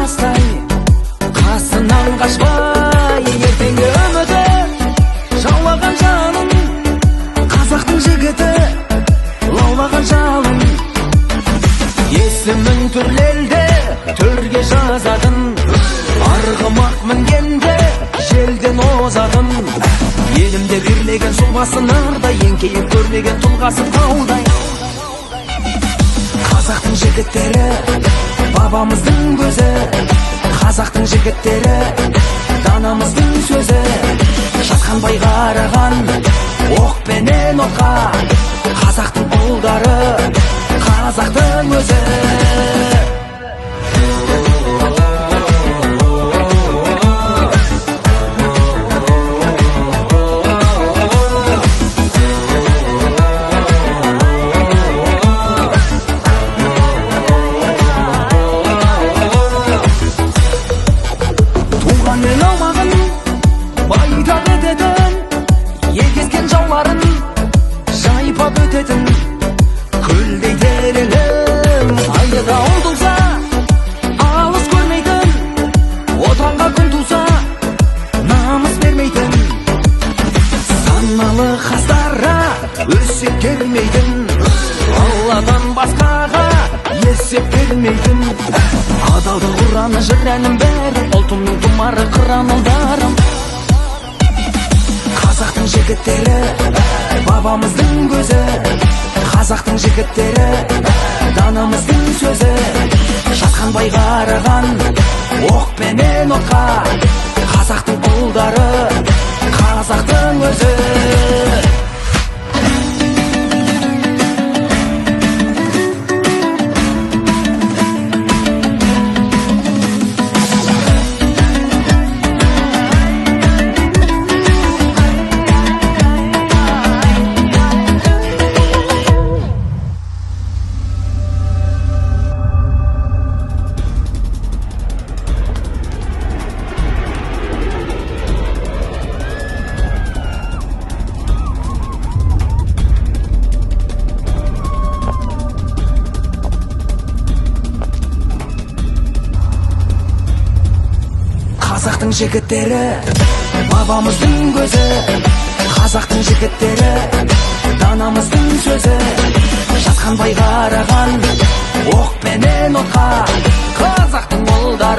тастай, қасынан қашпай, ертеңгі үміті жаулаған жанын, қазақтың жігіті лаулаған жалын. Есімін түрлелде төрге жазатын, арғымақ мінгенде желден озатын. Елімде бірлеген сұлбасын ардай, еңкейіп көрмеген тұлғасы таудай. Қазақтың жігіттері бабамыздың көзі, қазақтың жігіттері данамыздың сөзі. Жатқанбай қараған оқпенен оққа, қазақтың ұлдары, қазақтың өзі. Туғанмен аумағын байдақ ететін, егескен жауларын жайпап өтетін. Көлдей тереңім айда ұмтылса, алыс көрмейтін, отанға күн туса намыс бермейтін. Саналы қастара өсек кермейтін, Алладан басқаға есеп бермейтін. Адалдық ұраны жыр әнім бәрі, ұлтымның тұмары қыран ұлдарым. Қазақтың жігіттері бабамыздың көзі, қазақтың жігіттері данамыздың сөзі. Жатқанбай қараған оқпенен оққа, қазақтың ұлдары, қазақтың өзі. Қазақтың жігіттері бабамыздың көзі, қазақтың жігіттері данамыздың сөзі. Жатқанбай қараған оқпенен отқа, қазақтың ұлдары.